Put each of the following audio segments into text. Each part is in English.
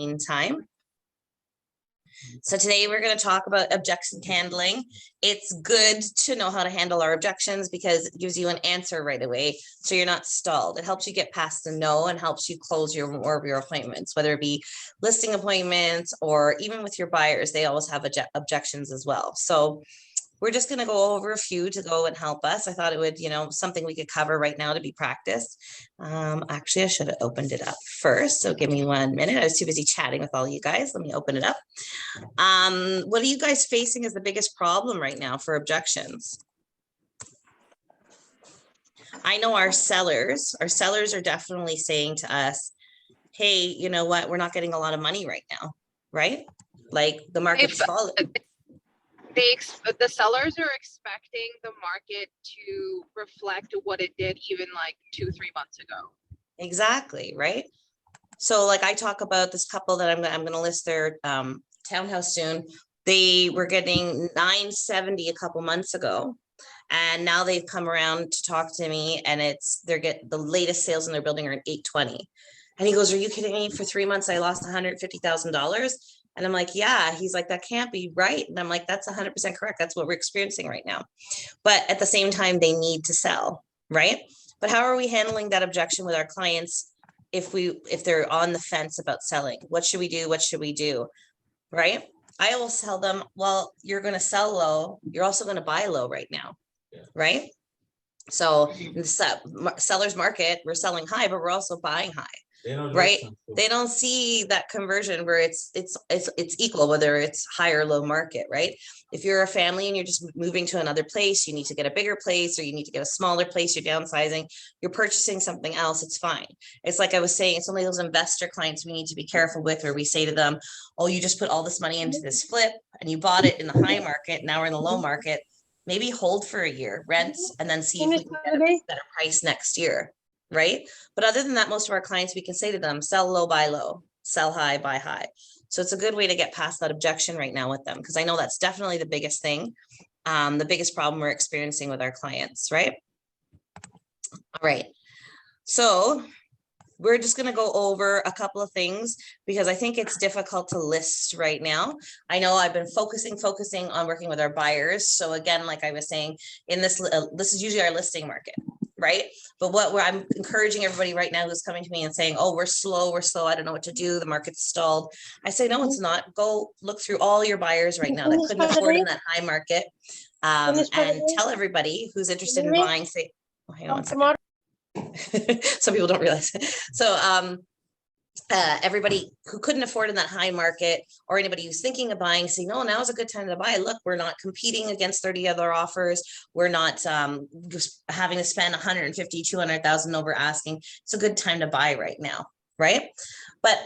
meantime. So today we're going to talk about objection handling. It's good to know how to handle our objections because it gives you an answer right away, so you're not stalled. It helps you get past the no and helps you close more of your appointments, whether it be listing appointments or even with your buyers. They always have objections as well. So we're just going to go over a few to go and help us. I thought it would, something we could cover right now to be practiced. Actually, I should have opened it up first. So give me 1 minute. I was too busy chatting with all you guys. Let me open it up. What are you guys facing as the biggest problem right now for objections? I know our sellers are definitely saying to us, hey, you know what? We're not getting a lot of money right now, right? Like the market's falling. The sellers are expecting the market to reflect what it did even like 2-3 months ago. Exactly, right? So like I talk about this couple that I'm going to list their townhouse soon. They were getting $970 a couple months ago, and now they've come around to talk to me, and the latest sales in their building are at $820. And he goes, "Are you kidding me? For 3 months, I lost $150,000." And I'm like, yeah. He's like, that can't be right. And I'm like, that's 100% correct. That's what we're experiencing right now. But at the same time, they need to sell, right? But how are we handling that objection with our clients if they're on the fence about selling? What should we do? What should we do? Right? I always tell them, well, you're going to sell low. You're also going to buy low right now, right? So in the seller's market, we're selling high, but we're also buying high. Right? They don't see that conversion where it's equal, whether it's high or low market, right? If you're a family and you're just moving to another place, you need to get a bigger place or you need to get a smaller place, you're downsizing, you're purchasing something else, it's fine. It's like I was saying, it's only those investor clients we need to be careful with, where we say to them, oh, you just put all this money into this flip and you bought it in the high market, now we're in the low market. Maybe hold for a year, rent, and then see if we can get a better price next year. Right? But other than that, most of our clients, we can say to them, sell low, buy low, sell high, buy high. So it's a good way to get past that objection right now with them, because I know that's definitely the biggest thing, the biggest problem we're experiencing with our clients, right? All right. So we're just going to go over a couple of things because I think it's difficult to list right now. I know I've been focusing on working with our buyers. So again, like I was saying, in this is usually our listing market, right? But I'm encouraging everybody right now who's coming to me and saying, oh, we're slow, I don't know what to do, the market's stalled. I say, no, it's not. Go look through all your buyers right now that couldn't afford in that high market, and tell everybody who's interested in buying, say, oh, hang on 1 second. Some people don't realize. So everybody who couldn't afford in that high market, or anybody who's thinking of buying, say, no, now is a good time to buy. Look, we're not competing against 30 other offers. We're not just having to spend 150, 200,000 over asking. It's a good time to buy right now, right? But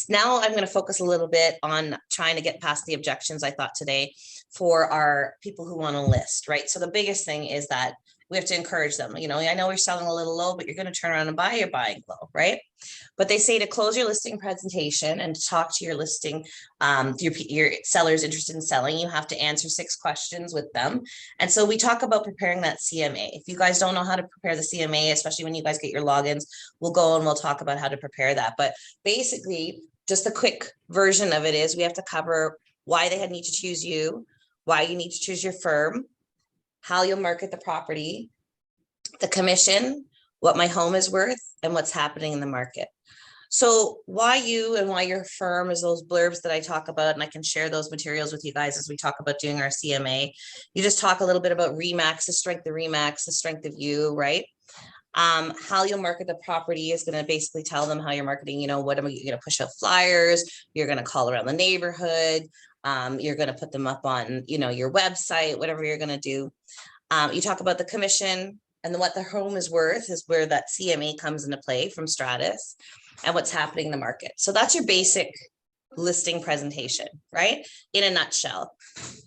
now I'm going to focus a little bit on trying to get past the objections I thought today for our people who want to list, right? So the biggest thing is that we have to encourage them. I know you're selling a little low, but you're going to turn around and buy, you're buying low, right? But they say to close your listing presentation and to talk to your listing, your sellers interested in selling, you have to answer 6 questions with them. And so we talk about preparing that CMA. If you guys don't know how to prepare the CMA, especially when you guys get your logins, we'll go and we'll talk about how to prepare that. But basically, just a quick version of it is we have to cover why they need to choose you, why you need to choose your firm, how you'll market the property, the commission, what my home is worth, and what's happening in the market. So why you and why your firm is those blurbs that I talk about, and I can share those materials with you guys as we talk about doing our CMA. You just talk a little bit about RE/MAX, the strength of RE/MAX, the strength of you, right? How you'll market the property is going to basically tell them how you're marketing, what are you going to push out flyers, you're going to call around the neighborhood, you're going to put them up on, your website, whatever you're going to do. You talk about the commission, and then what the home is worth is where that CMA comes into play from Stratus, and what's happening in the market. So that's your basic listing presentation, right? In a nutshell.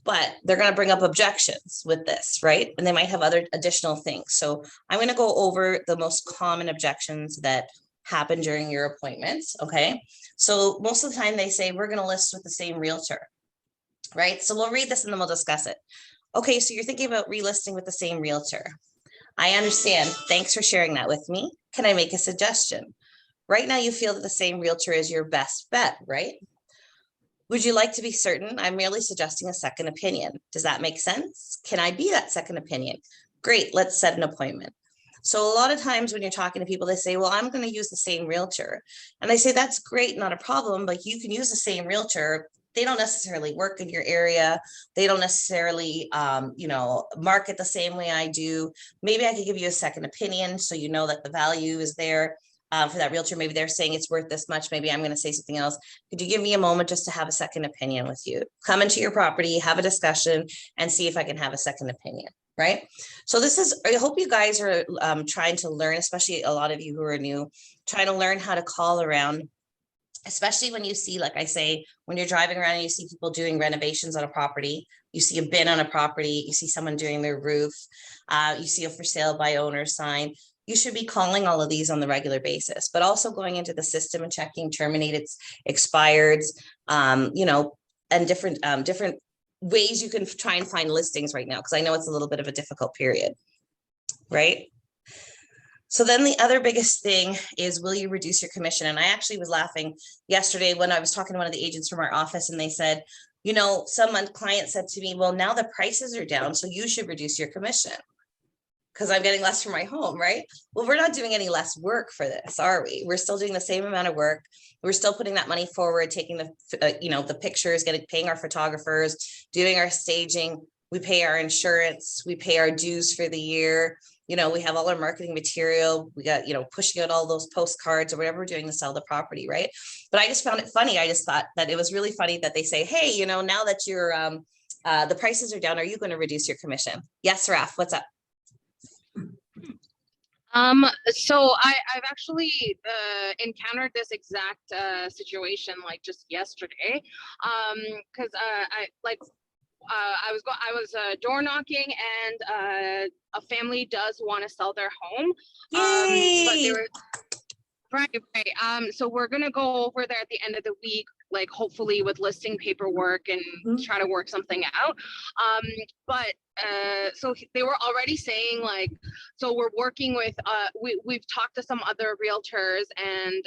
But they're going to bring up objections with this, right? And they might have other additional things. So I'm going to go over the most common objections that happen during your appointments. Okay. So most of the time they say, we're going to list with the same realtor, right? So we'll read this and then we'll discuss it. Okay. So you're thinking about relisting with the same realtor. I understand. Thanks for sharing that with me. Can I make a suggestion? Right now, you feel that the same realtor is your best bet, right? Would you like to be certain? I'm merely suggesting a second opinion. Does that make sense? Can I be that second opinion? Great, let's set an appointment. So a lot of times when you're talking to people, they say, well, I'm going to use the same realtor. And I say, that's great, not a problem, but you can use the same realtor. They don't necessarily work in your area. They don't necessarily, market the same way I do. Maybe I could give you a second opinion so you know that the value is there for that realtor. Maybe they're saying it's worth this much. Maybe I'm going to say something else. Could you give me a moment just to have a second opinion with you? Come into your property, have a discussion, and see if I can have a second opinion. Right. So this is, I hope you guys are trying to learn, especially a lot of you who are new, trying to learn how to call around, especially when you see, like I say, when you're driving around and you see people doing renovations on a property, you see a bin on a property, you see someone doing their roof, you see a for sale by owner sign. You should be calling all of these on the regular basis, but also going into the system and checking terminated, expired, and different ways you can try and find listings right now, because I know it's a little bit of a difficult period, right? So then the other biggest thing is, will you reduce your commission? And I actually was laughing yesterday when I was talking to one of the agents from our office, and they said, some client said to me, well, now the prices are down, so you should reduce your commission because I'm getting less for my home, right? Well, we're not doing any less work for this, are we? We're still doing the same amount of work. We're still putting that money forward, taking the pictures, paying our photographers, doing our staging. We pay our insurance. We pay our dues for the year. We have all our marketing material. We got, pushing out all those postcards or whatever we're doing to sell the property, right? But I just found it funny. I just thought that it was really funny that they say, hey, now that you're, the prices are down, are you going to reduce your commission? Yes, Raf, what's up? So I've actually encountered this exact situation like just yesterday. Because I was door knocking, and a family does want to sell their home. But they were right. So we're gonna go over there at the end of the week, like hopefully with listing paperwork and try to work something out. So they were already saying like, so we're working with we've talked to some other realtors, and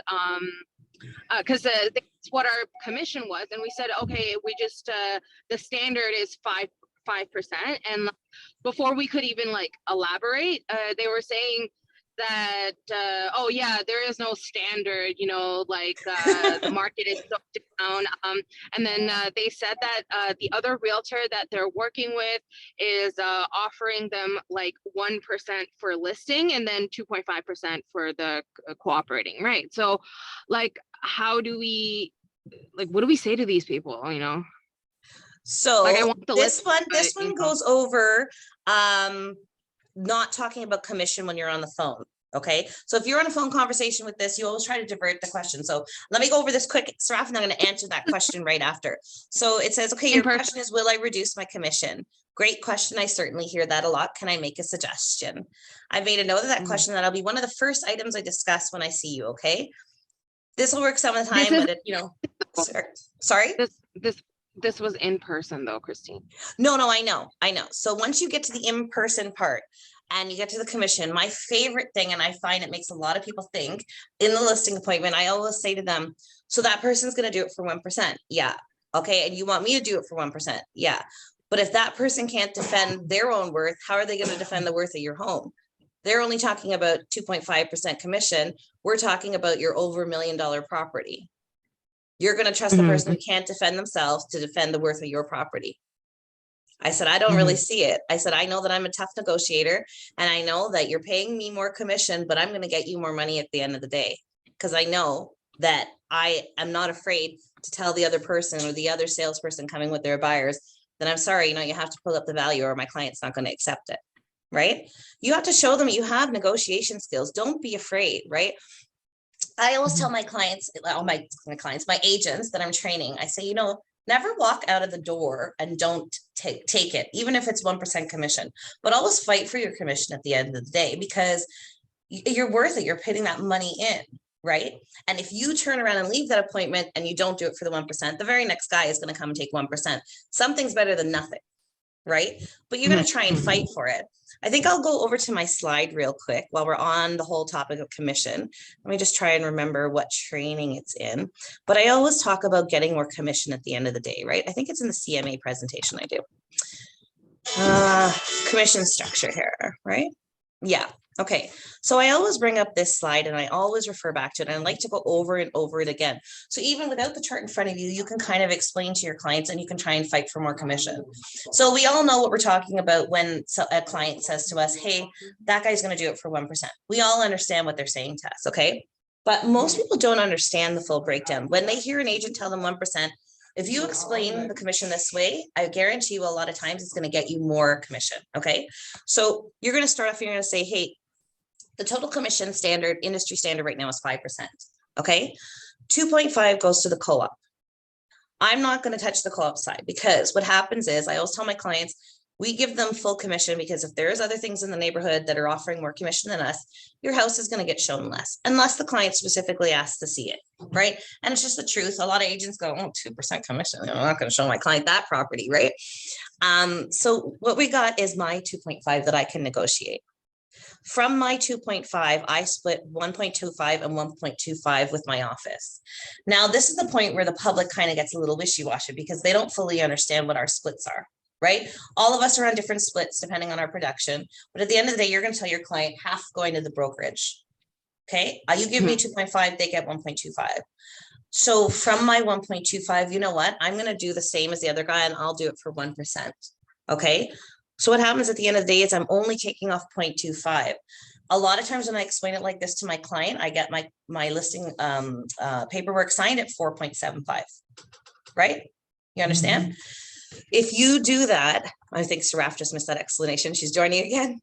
because that's what our commission was, and we said, okay, we just the standard is 5%, and before we could even like elaborate, they were saying that oh yeah, there is no standard, the market is so down, and then they said that the other realtor that they're working with is offering them like 1% for listing and then 2.5% for the cooperating, right? So like, how do we, like, what do we say to these people, So like, I want the this list, one goes over not talking about commission when you're on the phone. Okay, so if you're on a phone conversation with this, you always try to divert the question. So let me go over this quick, Saraf, and I'm going to answer that question right after. So it says, okay, your question is, will I reduce my commission? Great question. I certainly hear that a lot. Can I make a suggestion? I've made a note of that question. That'll be one of the first items I discuss when I see you. Okay, this will work some of the time, but sorry. This was in person though, Christine. No, I know. So once you get to the in-person part and you get to the commission, my favorite thing, and I find it makes a lot of people think in the listing appointment, I always say to them, so that person's going to do it for 1%. Yeah. Okay. And you want me to do it for 1%. Yeah. But if that person can't defend their own worth, how are they going to defend the worth of your home? They're only talking about 2.5% commission. We're talking about your over $1 million property. You're going to trust the person who can't defend themselves to defend the worth of your property. I said, I don't really see it. I said, I know that I'm a tough negotiator, and I know that you're paying me more commission, but I'm going to get you more money at the end of the day, because I know that I am not afraid to tell the other person or the other salesperson coming with their buyers that I'm sorry, you have to pull up the value or my client's not going to accept it. Right? You have to show them you have negotiation skills. Don't be afraid. Right? I always tell my clients, my agents that I'm training, I say, never walk out of the door and don't take it, even if it's 1% commission, but always fight for your commission at the end of the day, because you're worth it. You're putting that money in, right? And if you turn around and leave that appointment and you don't do it for the 1%, the very next guy is going to come and take 1%. Something's better than nothing, right? But you're going to try and fight for it. I think I'll go over to my slide real quick while we're on the whole topic of commission. Let me just try and remember what training it's in. But I always talk about getting more commission at the end of the day, right? I think it's in the CMA presentation I do. Commission structure here, right? Yeah. Okay. So I always bring up this slide and I always refer back to it. And I like to go over and over it again. So even without the chart in front of you, you can kind of explain to your clients and you can try and fight for more commission. So we all know what we're talking about when a client says to us, hey, that guy's going to do it for 1%. We all understand what they're saying to us. Okay. But most people don't understand the full breakdown. When they hear an agent tell them 1%, if you explain the commission this way, I guarantee you a lot of times it's going to get you more commission. Okay. So you're going to start off, you're going to say, hey, the total commission standard, industry standard right now is 5%. Okay. 2.5 goes to the co-op. I'm not going to touch the co-op side because what happens is I always tell my clients, we give them full commission because if there's other things in the neighborhood that are offering more commission than us, your house is going to get shown less unless the client specifically asks to see it, right? And it's just the truth. A lot of agents go, oh, 2% commission. I'm not going to show my client that property, right? So what we got is my 2.5 that I can negotiate. From my 2.5, I split 1.25 and 1.25 with my office. Now, this is the point where the public kind of gets a little wishy-washy because they don't fully understand what our splits are. Right? All of us are on different splits depending on our production. But at the end of the day, you're going to tell your client half going to the brokerage. Okay. You give me 2.5, they get 1.25. So from my 1.25, you know what? I'm going to do the same as the other guy and I'll do it for 1%. Okay. So what happens at the end of the day is I'm only taking off 0.25. A lot of times when I explain it like this to my client, I get my listing paperwork signed at 4.75. Right? You understand? If you do that, I think Saraf just missed that explanation. She's joining again.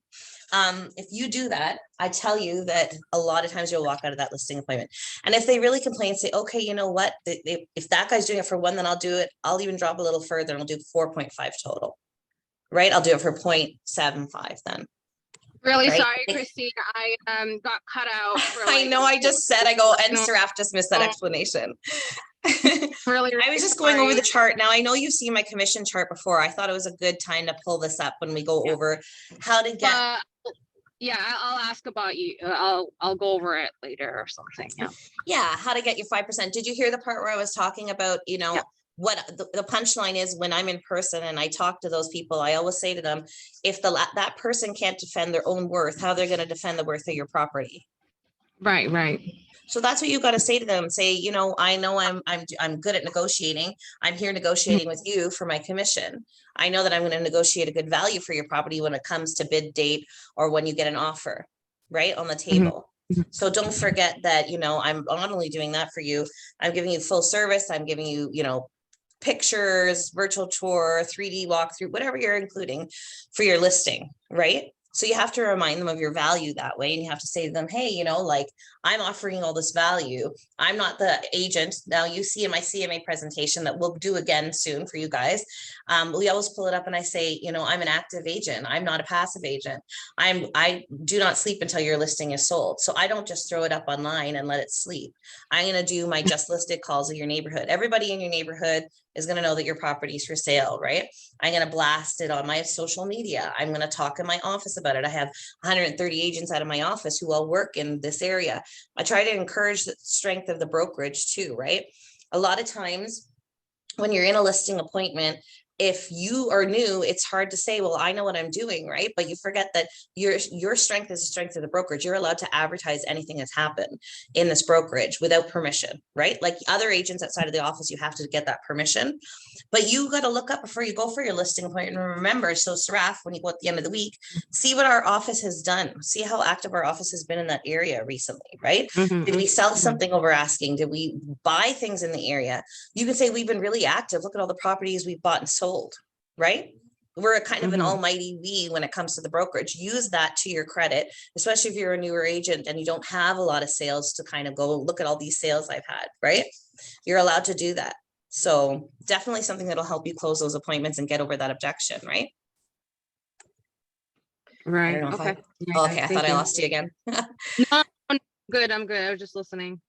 If you do that, I tell you that a lot of times you'll walk out of that listing appointment. And if they really complain, say, okay, you know what? If that guy's doing it for 1, then I'll do it. I'll even drop a little further and I'll do 4.5 total, right? I'll do it for 0.75 then. Really right? sorry, Christine. I got cut out. For I know I just said, I go, and Saraf just missed that explanation. Really, I was just going over the chart. Now I know you've seen my commission chart before. I thought it was a good time to pull this up when we go over how to get. Yeah, I'll ask about you. I'll go over it later or something. Yeah, how to get your 5%. Did you hear the part where I was talking about, what the punchline is when I'm in person and I talk to those people, I always say to them, if that person can't defend their own worth, how they're going to defend the worth of your property. Right. So that's what you got to say to them. Say, I know I'm good at negotiating. I'm here negotiating with you for my commission. I know that I'm going to negotiate a good value for your property when it comes to bid date or when you get an offer, right, on the table. So don't forget that, I'm not only doing that for you, I'm giving you full service. I'm giving you, pictures, virtual tour, 3D walkthrough, whatever you're including for your listing, right? So you have to remind them of your value that way. And you have to say to them, hey, I'm offering all this value. I'm not the agent. Now you see in my CMA presentation that we'll do again soon for you guys. We always pull it up and I say, I'm an active agent. I'm not a passive agent. I do not sleep until your listing is sold. So I don't just throw it up online and let it sleep. I'm going to do my just listed calls of your neighborhood. Everybody in your neighborhood is going to know that your property is for sale, right? I'm going to blast it on my social media. I'm going to talk in my office about it. I have 130 agents out of my office who all work in this area. I try to encourage the strength of the brokerage too, right? A lot of times when you're in a listing appointment, if you are new, it's hard to say, well, I know what I'm doing, right? But you forget that your strength is the strength of the brokerage. You're allowed to advertise anything that's happened in this brokerage without permission, right? Like other agents outside of the office, you have to get that permission. But you got to look up before you go for your listing appointment. And remember, so Saraf, when you go at the end of the week, see what our office has done. See how active our office has been in that area recently, right? Did we sell something over asking? Did we buy things in the area? You can say we've been really active. Look at all the properties we've bought and sold, right? We're a kind of an almighty we when it comes to the brokerage. Use that to your credit, especially if you're a newer agent and you don't have a lot of sales to kind of go look at all these sales I've had, right? You're allowed to do that. So definitely something that'll help you close those appointments and get over that objection, right? Right. Okay. I thought I lost you again. No, good. I'm good. I was just listening.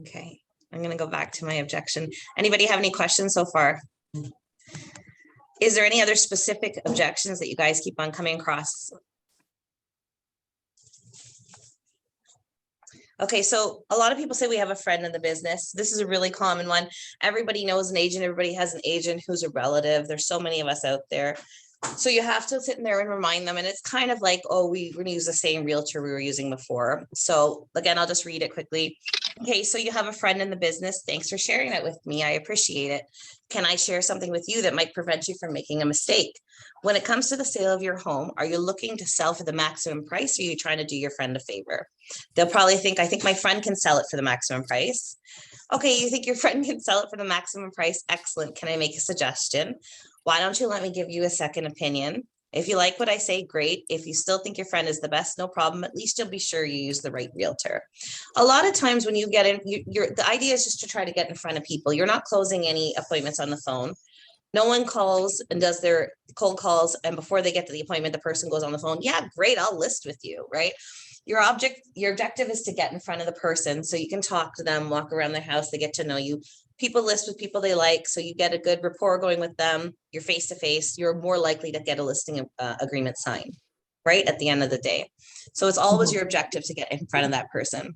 Okay. I'm going to go back to my objection. Anybody have any questions so far? Is there any other specific objections that you guys keep on coming across? Okay, so a lot of people say we have a friend in the business. This is a really common one. Everybody knows an agent. Everybody has an agent who's a relative. There's so many of us out there. So you have to sit in there and remind them. And it's kind of like, oh, we're going to use the same realtor we were using before. So again, I'll just read it quickly. Okay, so you have a friend in the business. Thanks for sharing it with me. I appreciate it. Can I share something with you that might prevent you from making a mistake? When it comes to the sale of your home, are you looking to sell for the maximum price, or are you trying to do your friend a favor? They'll probably think, I think my friend can sell it for the maximum price. Okay, you think your friend can sell it for the maximum price? Excellent. Can I make a suggestion? Why don't you let me give you a second opinion? If you like what I say, great. If you still think your friend is the best, no problem. At least you'll be sure you use the right realtor. A lot of times when you get in, the idea is just to try to get in front of people. You're not closing any appointments on the phone. No one calls and does their cold calls, and before they get to the appointment, the person goes on the phone. Yeah, great, I'll list with you, right? Your objective is to get in front of the person so you can talk to them, walk around their house, they get to know you. People list with people they like, so you get a good rapport going with them. You're face to face. You're more likely to get a listing agreement signed, right, at the end of the day. So it's always your objective to get in front of that person.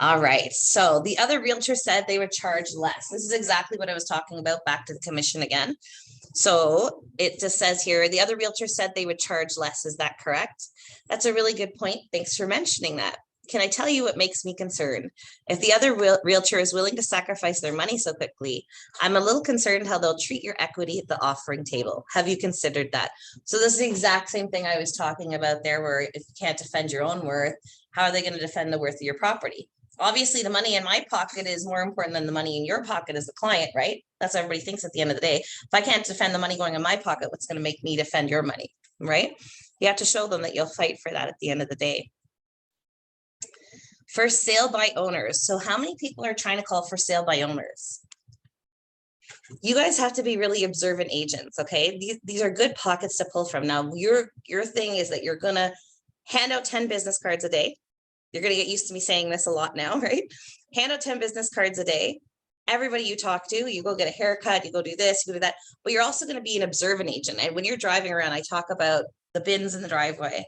All right, so the other realtor said they would charge less. This is exactly what I was talking about, back to the commission again. So it just says here, the other realtor said they would charge less. Is that correct? That's a really good point. Thanks for mentioning that. Can I tell you what makes me concerned? If the other realtor is willing to sacrifice their money so quickly, I'm a little concerned how they'll treat your equity at the offering table. Have you considered that? So this is the exact same thing I was talking about there, where if you can't defend your own worth, how are they going to defend the worth of your property? Obviously, the money in my pocket is more important than the money in your pocket as the client, right? That's what everybody thinks at the end of the day. If I can't defend the money going in my pocket, what's going to make me defend your money, right? You have to show them that you'll fight for that at the end of the day. For sale by owners. So how many people are trying to call for sale by owners? You guys have to be really observant agents, okay? These are good pockets to pull from. Now, your thing is that you're going to hand out 10 business cards a day. You're going to get used to me saying this a lot now, right? Hand out 10 business cards a day. Everybody you talk to, you go get a haircut, you go do this, you go do that, but you're also going to be an observant agent. And when you're driving around, I talk about the bins in the driveway,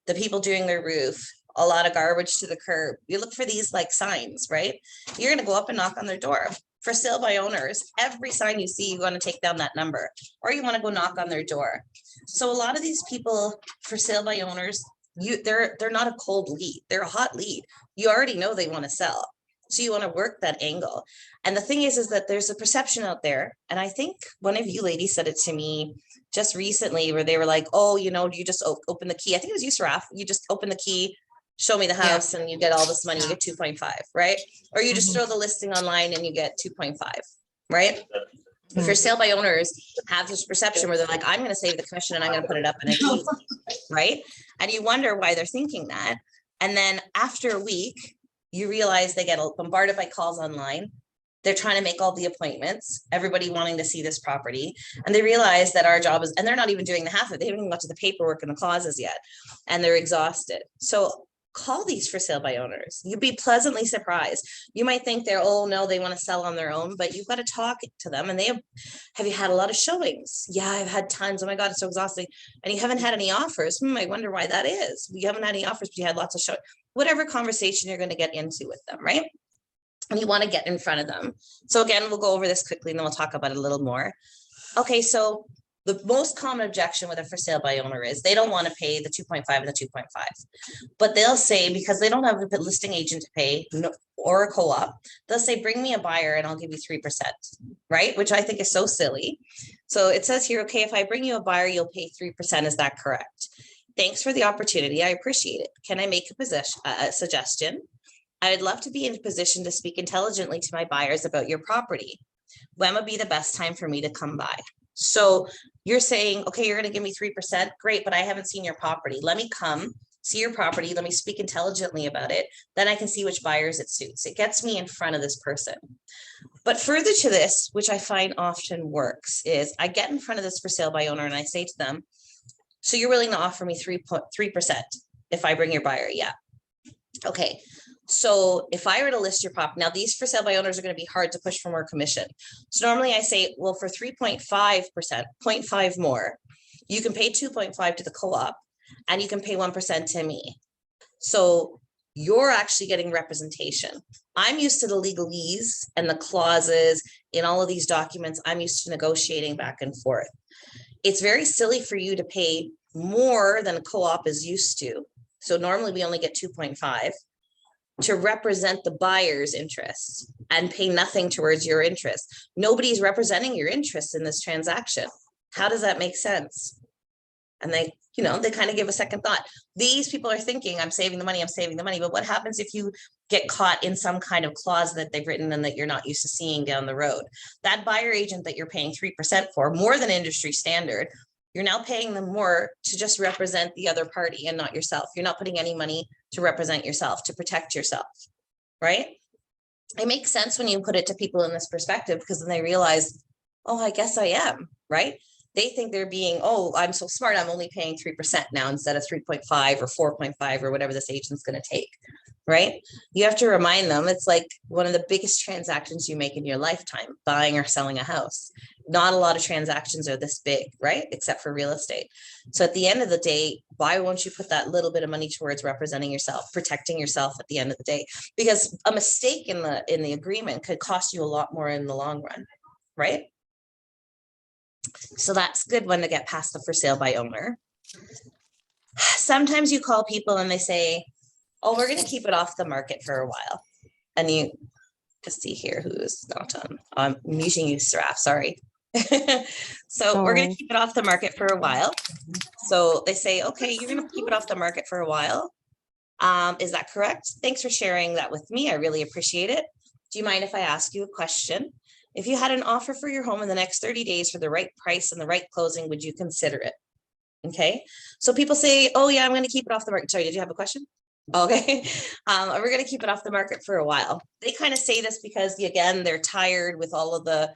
the people doing their roof, a lot of garbage to the curb. You look for these like signs, right? You're going to go up and knock on their door. For sale by owners, every sign you see, you want to take down that number, or you want to go knock on their door. So a lot of these people for sale by owners, they're not a cold lead, they're a hot lead. You already know they want to sell, so you want to work that angle. And the thing is that there's a perception out there, and I think one of you ladies said it to me just recently, where they were like, oh, you know, you just open the key. I think it was you, Saraf. You just open the key, show me the house, and you get all this money. You get 2.5, right? Or you just throw the listing online and you get 2.5, right? For sale by owners have this perception where they're like, I'm going to save the commission and I'm going to put it up in a deed, right? And you wonder why they're thinking that. And then after a week, you realize they get bombarded by calls online. They're trying to make all the appointments, everybody wanting to see this property. And they realize that our job is, and they're not even doing the half of it. They haven't even got to the paperwork and the clauses yet. And they're exhausted. So call these for sale by owners. You'd be pleasantly surprised. You might think they're, oh no, they want to sell on their own, but you've got to talk to them. And have you had a lot of showings? Yeah, I've had tons. Oh my God, it's so exhausting. And you haven't had any offers. I wonder why that is. You haven't had any offers, but you had lots of showings. Whatever conversation you're going to get into with them, right? And you want to get in front of them. So again, we'll go over this quickly and then we'll talk about it a little more. Okay, so the most common objection with a for sale by owner is they don't want to pay the 2.5 and the 2.5, but they'll say, because they don't have a listing agent to pay or a co-op, they'll say, bring me a buyer and I'll give you 3%, right? Which I think is so silly. So it says here, okay, if I bring you a buyer, you'll pay 3%. Is that correct? Thanks for the opportunity. I appreciate it. Can I make a suggestion? I would love to be in a position to speak intelligently to my buyers about your property. When would be the best time for me to come by? So you're saying, okay, you're going to give me 3%. Great, but I haven't seen your property. Let me come see your property. Let me speak intelligently about it. Then I can see which buyers it suits. It gets me in front of this person. But further to this, which I find often works, is I get in front of this for sale by owner and I say to them, so you're willing to offer me 3% if I bring your buyer? Yeah. Okay. So if I were to list your property, now these for sale by owners are going to be hard to push for more commission. So normally I say, well, for 3.5%, 0.5 more, you can pay 2.5 to the co-op and you can pay 1% to me. So you're actually getting representation. I'm used to the legalese and the clauses in all of these documents. I'm used to negotiating back and forth. It's very silly for you to pay more than a co-op is used to. So normally we only get 2.5 to represent the buyer's interests and pay nothing towards your interest. Nobody's representing your interests in this transaction. How does that make sense? And they, you know, they kind of give a second thought. These people are thinking, I'm saving the money, I'm saving the money. But what happens if you get caught in some kind of clause that they've written and that you're not used to seeing down the road? That buyer agent that you're paying 3% for, more than industry standard, you're now paying them more to just represent the other party and not yourself. You're not putting any money to represent yourself, to protect yourself, right? It makes sense when you put it to people in this perspective, because then they realize, oh, I guess I am, right? They think they're being, oh, I'm so smart, I'm only paying 3% now instead of 3.5 or 4.5 or whatever this agent's going to take, right? You have to remind them it's like one of the biggest transactions you make in your lifetime, buying or selling a house. Not a lot of transactions are this big, right? Except for real estate. So at the end of the day, why won't you put that little bit of money towards representing yourself, protecting yourself at the end of the day? Because a mistake in the agreement could cost you a lot more in the long run, right? So that's a good one to get past the for sale by owner. Sometimes you call people and they say, oh, we're going to keep it off the market for a while. And you just see here who's not on. I'm muting you, Saraf, sorry. So we're going to keep it off the market for a while. So they say, okay, you're going to keep it off the market for a while. Is that correct? Thanks for sharing that with me. I really appreciate it. Do you mind if I ask you a question? If you had an offer for your home in the next 30 days for the right price and the right closing, would you consider it? Okay. So people say, oh yeah, I'm going to keep it off the market. Sorry, did you have a question? Okay. We're going to keep it off the market for a while. They kind of say this because again, they're tired with all of the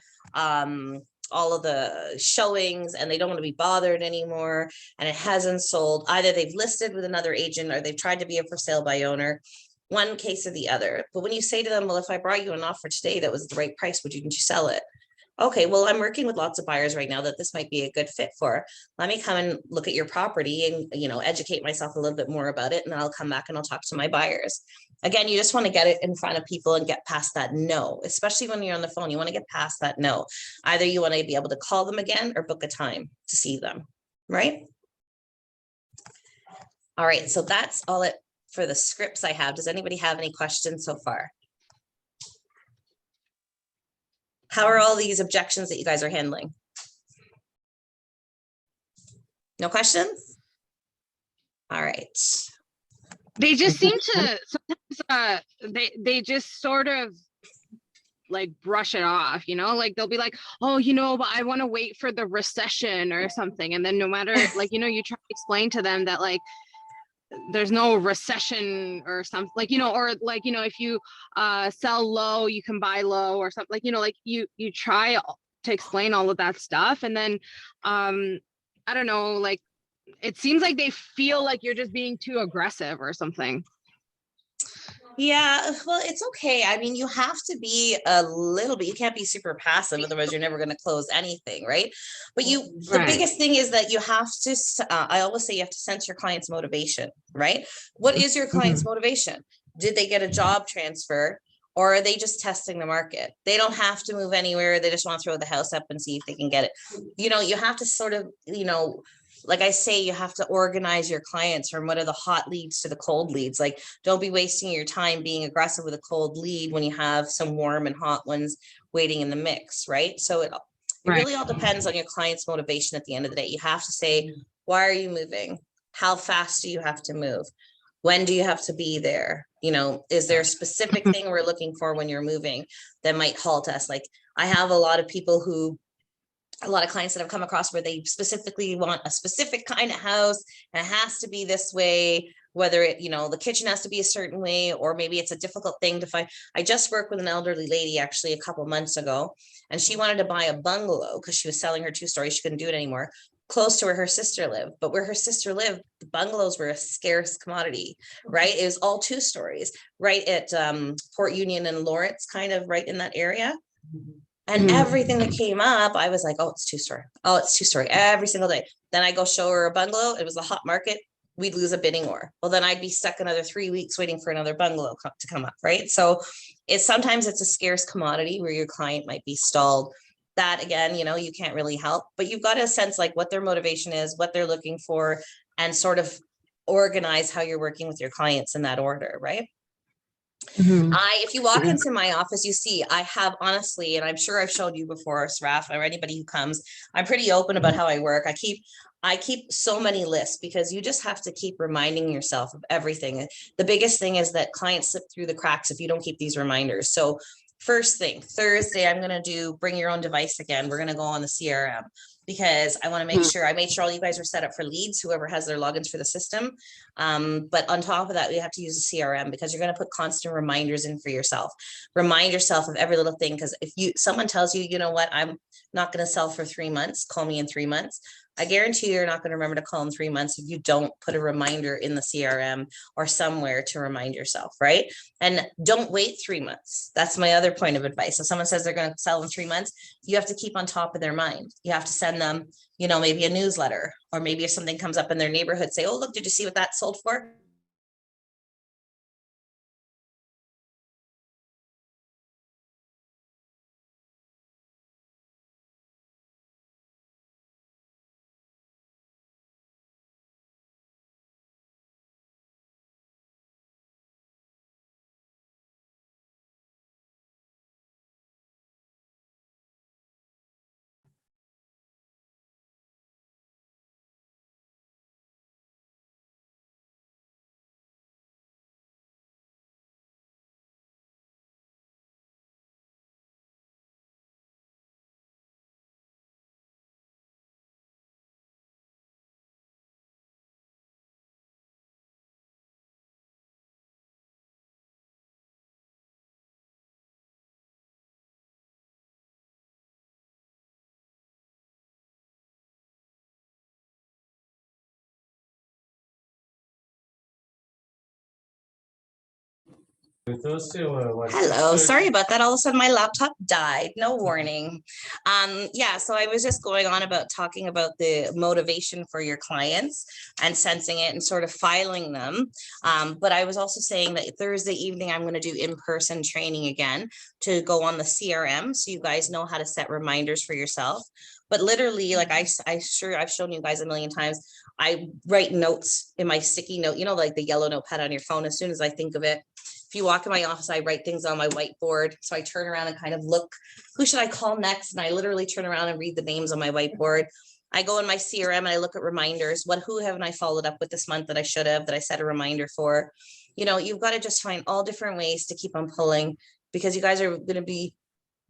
showings and they don't want to be bothered anymore. And it hasn't sold. Either they've listed with another agent or they've tried to be a for sale by owner. One case or the other. But when you say to them, well, if I brought you an offer today that was the right price, wouldn't you sell it? Okay, well, I'm working with lots of buyers right now that this might be a good fit for. Let me come and look at your property and, you know, educate myself a little bit more about it. And then I'll come back and I'll talk to my buyers. Again, you just want to get it in front of people and get past that no, especially when you're on the phone. You want to get past that no. Either you want to be able to call them again or book a time to see them, right? All right, so that's all it for the scripts I have. Does anybody have any questions so far? How are all these objections that you guys are handling? No questions? All right. They just seem to sometimes they just sort of like brush it off, you know, like they'll be like, oh, you know, but I want to wait for the recession or something. And then no matter, like, you know, you try to explain to them that like there's no recession or something, like, you know, or like, you know, if you sell low, you can buy low or something, like, you know, like you try to explain all of that stuff. And then I don't know, like it seems like they feel like you're just being too aggressive or something. Yeah, well, it's okay. I mean, you have to be a little bit, you can't be super passive, otherwise you're never going to close anything, right? But the biggest thing is that you have to, I always say you have to sense your client's motivation, right? What is your client's motivation? Did they get a job transfer? Or are they just testing the market? They don't have to move anywhere. They just want to throw the house up and see if they can get it. You know, you have to sort of, you know, like I say, you have to organize your clients from what are the hot leads to the cold leads. Like, don't be wasting your time being aggressive with a cold lead when you have some warm and hot ones waiting in the mix, right? So it really all depends on your client's motivation at the end of the day. You have to say, why are you moving? How fast do you have to move? When do you have to be there? You know, is there a specific thing we're looking for when you're moving that might halt us? Like, I have a lot of clients that I've come across where they specifically want a specific kind of house and it has to be this way, whether it, you know, the kitchen has to be a certain way, or maybe it's a difficult thing to find. I just worked with an elderly lady actually a couple months ago, and she wanted to buy a bungalow because she was selling her 2-story. She couldn't do it anymore. close to where her sister lived, but where her sister lived, the bungalows were a scarce commodity, right? It was all 2 stories, right at Port Union and Lawrence, kind of right in that area. And everything that came up, I was like, oh, it's 2-story. Oh, it's 2-story every single day. Then I go show her a bungalow. It was a hot market. We'd lose a bidding war. Well, then I'd be stuck another 3 weeks waiting for another bungalow to come up, right? So sometimes it's a scarce commodity where your client might be stalled. That again, you know, you can't really help, but you've got to sense like what their motivation is, what they're looking for, and sort of organize how you're working with your clients in that order, right? If you walk into my office, you see, I have honestly, and I'm sure I've showed you before, Sraf, or anybody who comes, I'm pretty open about how I work. I keep so many lists because you just have to keep reminding yourself of everything. The biggest thing is that clients slip through the cracks if you don't keep these reminders. So first thing, Thursday, I'm going to do bring your own device again. We're going to go on the CRM because I want to make sure I made sure all you guys are set up for leads, whoever has their logins for the system. But on top of that, we have to use the CRM because you're going to put constant reminders in for yourself. Remind yourself of every little thing. Because if someone tells you, you know what, I'm not going to sell for 3 months, call me in 3 months. I guarantee you're not going to remember to call in 3 months if you don't put a reminder in the CRM or somewhere to remind yourself, right? And don't wait 3 months. That's my other point of advice. If someone says they're going to sell in 3 months, you have to keep on top of their mind. You have to send them, you know, maybe a newsletter, or maybe if something comes up in their neighborhood, say, oh, look, did you see what that sold for? Hello, sorry about that. All of a sudden my laptop died, no warning. Yeah, so I was just going on about talking about the motivation for your clients and sensing it and sort of filing them. But I was also saying that Thursday evening, I'm going to do in-person training again to go on the CRM. So you guys know how to set reminders for yourself. But literally, like I've shown you guys a million times, I write notes in my sticky note, you know, like the yellow notepad on your phone. As soon as I think of it, if you walk in my office, I write things on my whiteboard. So I turn around and kind of look, who should I call next? And I literally turn around and read the names on my whiteboard. I go in my CRM and I look at reminders. Who haven't I followed up with this month that I should have, that I set a reminder for? You know, you've got to just find all different ways to keep on pulling, because you guys are going to be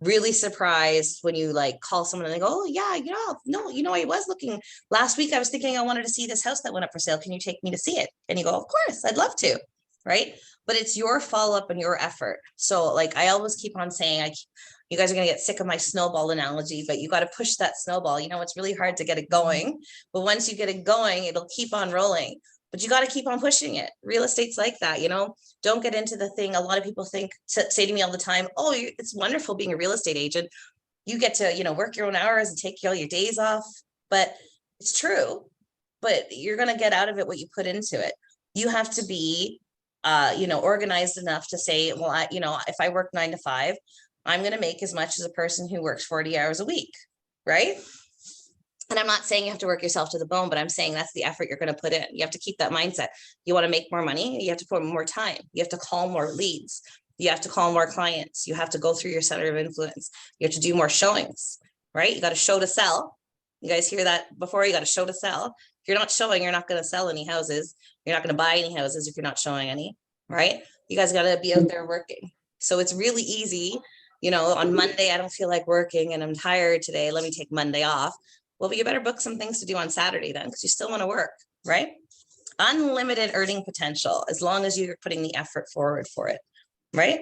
really surprised when you like call someone and they go, oh yeah, I was looking last week. I was thinking I wanted to see this house that went up for sale. Can you take me to see it? And you go, of course, I'd love to. Right. But it's your follow-up and your effort. So like, I always keep on saying, you guys are going to get sick of my snowball analogy, but you got to push that snowball. You know, it's really hard to get it going, but once you get it going, it'll keep on rolling, but you got to keep on pushing it. Real estate's like that, you know, don't get into the thing. A lot of people say to me all the time, oh, it's wonderful being a real estate agent. You get to, you know, work your own hours and take all your days off, but it's true, but you're going to get out of it what you put into it. You have to be organized enough to say, well, if I work 9 to 5, I'm going to make as much as a person who works 40 hours a week. Right. And I'm not saying you have to work yourself to the bone, but I'm saying that's the effort you're going to put in. You have to keep that mindset. You want to make more money, you have to put more time. You have to call more leads. You have to call more clients. You have to go through your center of influence. You have to do more showings, right? You got to show to sell. You guys hear that before? You got to show to sell. If you're not showing, you're not going to sell any houses. You're not going to buy any houses if you're not showing any, right? You guys got to be out there working. So it's really easy. You know, on Monday, I don't feel like working and I'm tired today. Let me take Monday off. Well, but you better book some things to do on Saturday then, because you still want to work, right? Unlimited earning potential, as long as you're putting the effort forward for it, right?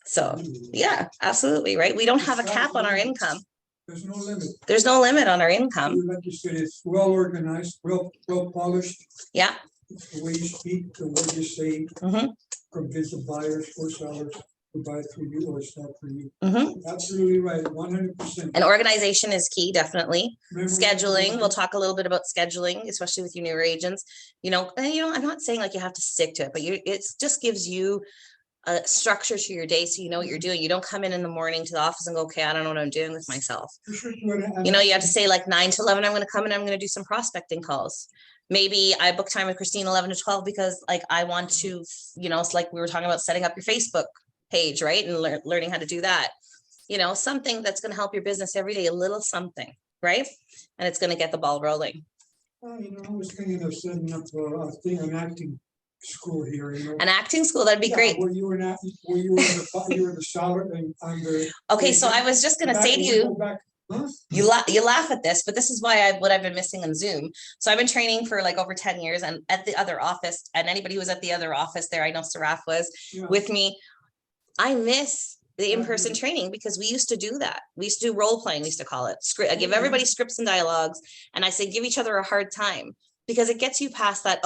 So yeah, absolutely, right? We don't have a cap on our income. There's no limit. There's no limit on our income. Like you said, it's well organized, well polished. Yeah. It's the way you speak, the way you say, Mhm. convince the buyers or sellers to buy through you or sell for you. Mhm. Absolutely right, 100%. And organization is key, definitely. Scheduling, we'll talk a little bit about scheduling, especially with your newer agents. And I'm not saying like you have to stick to it, but it just gives you a structure to your day so you know what you're doing. You don't come in the morning to the office and go, okay, I don't know what I'm doing with myself. You have to say like 9 to 11, I'm going to come and I'm going to do some prospecting calls. Maybe I book time with Christine 11 to 12 because like I want to, it's like we were talking about setting up your Facebook page, right? And learning how to do that. Something that's going to help your business every day, a little something, right? And it's going to get the ball rolling. I was thinking of setting up an acting school here. An acting school, that'd be great. Where you were the solid and under. Okay, so I was just going to say to you, Huh? you laugh at this, but this is why what I've been missing on Zoom. So I've been training for like over 10 years, and at the other office, and anybody who was at the other office there, I know Saraf was with me. I miss the in-person training because we used to do that. We used to do role playing, we used to call it. I give everybody scripts and dialogues, and I say, give each other a hard time because it gets you past that,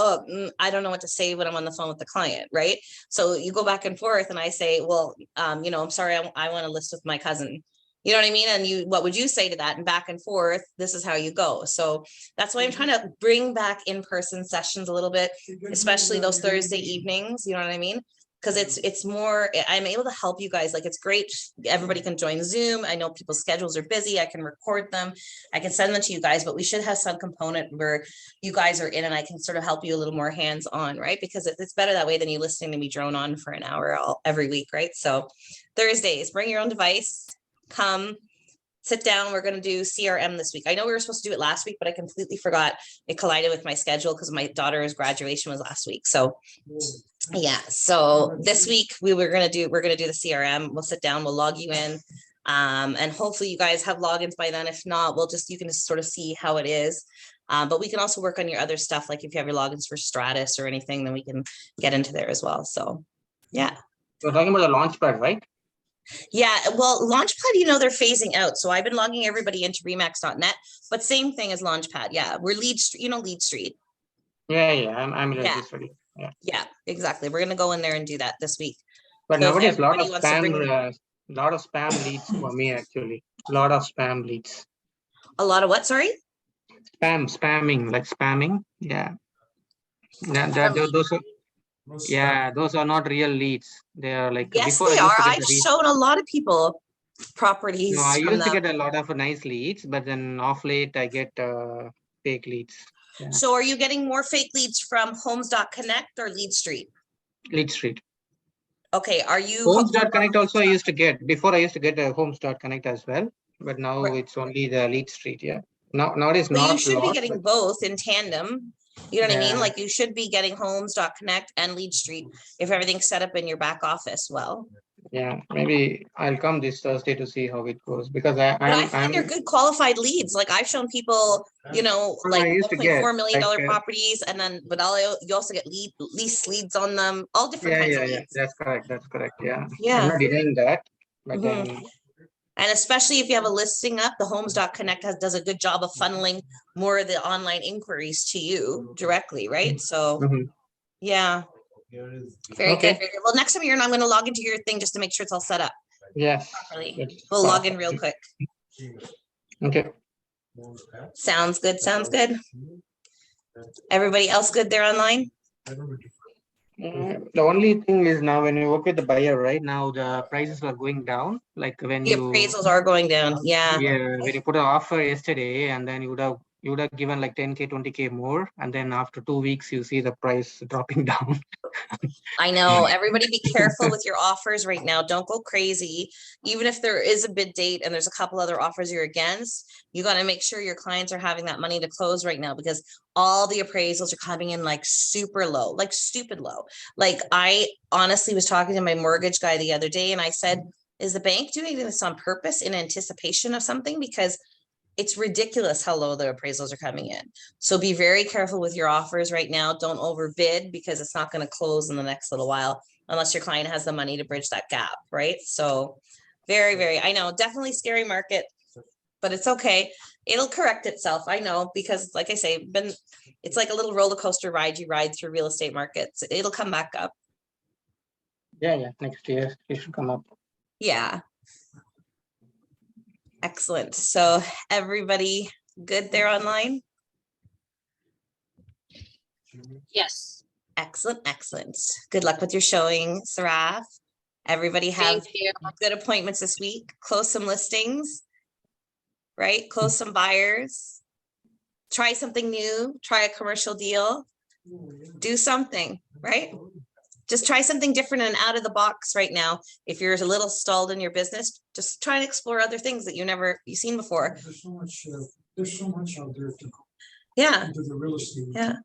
I don't know what to say when I'm on the phone with the client, right? So you go back and forth, and I say, well, I'm sorry, I want to list with my cousin. You know what I mean? And what would you say to that? And back and forth, this is how you go. So that's why I'm trying to bring back in-person sessions a little bit, especially those Thursday evenings. You know what I mean? Because it's more, I'm able to help you guys. Like, it's great. Everybody can join Zoom. I know people's schedules are busy. I can record them. I can send them to you guys, but we should have some component where you guys are in and I can sort of help you a little more hands-on, right? Because it's better that way than you listening to me drone on for an hour every week, right? So Thursdays, bring your own device. Come sit down. We're going to do CRM this week. I know we were supposed to do it last week, but I completely forgot. It collided with my schedule because my daughter's graduation was last week. So yeah. So this week we're going to do the CRM. We'll sit down, we'll log you in. And hopefully you guys have logins by then. If not, you can just sort of see how it is. But we can also work on your other stuff. Like if you have your logins for Stratus or anything, then we can get into there as well. So yeah. You're talking about the Launchpad, right? Yeah, well, Launchpad, they're phasing out. So I've been logging everybody into remax.net, but same thing as Launchpad. Yeah, we're Lead Street, Lead Street. Yeah, I'm registered. Yeah, exactly. We're gonna go in there and do that this week. But So nowadays, a lot of spam leads for me actually. A lot of spam leads. A lot of what? Sorry. Spamming. Yeah. Those are not real leads. They are like, yes, before they are. I've shown a lot of people properties. No, I used to get a lot of nice leads, but then off late I get fake leads. Yeah. So are you getting more fake leads from homes.connect or Lead Street? Lead Street. Okay, are you Homes.connect also I used to get. Before I used to get a Homes.connect as well, but now it's only the Lead Street. Yeah. Nowadays not. You should be getting both in tandem. You know what I mean? Like you should be getting Homes.connect and Lead Street if everything's set up in your back office well. Yeah, maybe I'll come this Thursday to see how it goes because I find they're good qualified leads. Like I've shown people, like $1.4 million properties, and then you also get lease leads on them, all different kinds of leads. That's correct. Yeah. Yeah. I'm not denying that, but then. And especially if you have a listing up, the Homes.connect does a good job of funneling more of the online inquiries to you directly, right? So, yeah. Very good. Well, next time you're in, I'm going to log into your thing just to make sure it's all set up. Yes. We'll log in real quick. Okay. Sounds good. Everybody else good there online? The only thing is now when you work with the buyer, right now the prices are going down. Like when the appraisals are going down. Yeah. When you put an offer yesterday, and then you would have given like 10K, 20K more, and then after 2 weeks you see the price dropping down. I know. Everybody be careful with your offers right now. Don't go crazy. Even if there is a bid date and there's a couple other offers you're against, you got to make sure your clients are having that money to close right now, because all the appraisals are coming in like super low, like stupid low. Like I honestly was talking to my mortgage guy the other day and I said, is the bank doing this on purpose in anticipation of something? Because it's ridiculous how low the appraisals are coming in. So be very careful with your offers right now. Don't overbid because it's not going to close in the next little while unless your client has the money to bridge that gap, right? So very, I know, definitely scary market. but it's okay. It'll correct itself. I know, because like I say, it's like a little roller coaster ride you ride through real estate markets. It'll come back up. Yeah, next year it should come up. Yeah. Excellent. So everybody good there online? Yes. Excellent, excellent. Good luck with your showing, Saraf. Everybody have Thank you. good appointments this week. Close some listings, right? Close some buyers. Try something new. Try a commercial deal. Do something, right? Just try something different and out of the box right now. If you're a little stalled in your business, just try and explore other things that you've seen before. There's so much out there to go Yeah, into the real estate. yeah.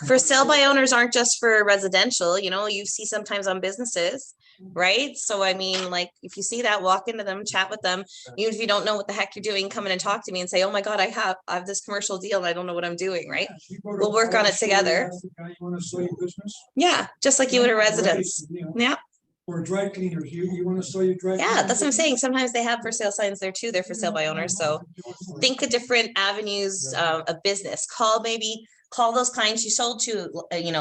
For sale by owners aren't just for residential, you see sometimes on businesses, right? So I mean, like, if you see that, walk into them, chat with them. Even if you don't know what the heck you're doing, come in and talk to me and say, oh my God, I have this commercial deal and I don't know what I'm doing, right? We'll work on it together. You want to sell your business? Yeah, just like you would a residence. Yeah, Or dry cleaners, you want to sell your dry? yeah, cleaner that's what I'm business? saying. Sometimes they have for sale signs there too. They're for sale by owners. So think of different avenues of business. Call those clients you sold to,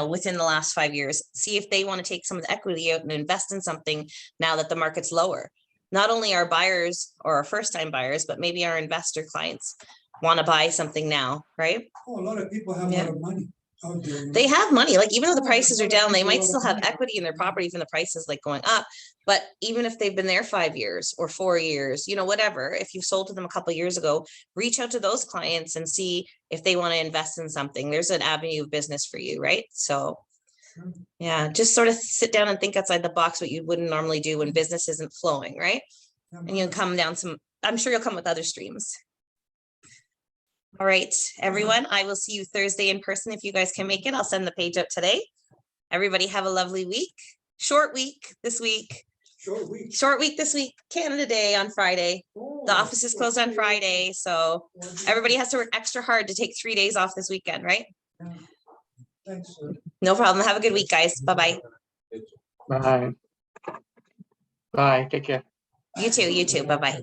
within the last 5 years. See if they want to take some of the equity out and invest in something now that the market's lower. Not only our buyers or our first-time buyers, but maybe our investor clients want to buy something now, right? Oh, a lot of people have a lot of money out there. They have money. Like, even though the prices are down, they might still have equity in their property from the prices like going up. But even if they've been there 5 years or 4 years, whatever, if you sold to them a couple of years ago, reach out to those clients and see if they want to invest in something. There's an avenue of business for you, right? So yeah, just sort of sit down and think outside the box, what you wouldn't normally do when business isn't flowing, right? And you'll come down I'm sure you'll come with other streams. All right, everyone, I will see you Thursday in person. If you guys can make it, I'll send the page out today. Everybody have a lovely week. Short week this week. Short week this week. Canada Day on Friday. The office is closed on Friday, so everybody has to work extra hard to take 3 days off this weekend, right? Thanks. No problem. Have a good week, guys. Bye-bye. Bye. Bye. Take care. You too. Bye-bye.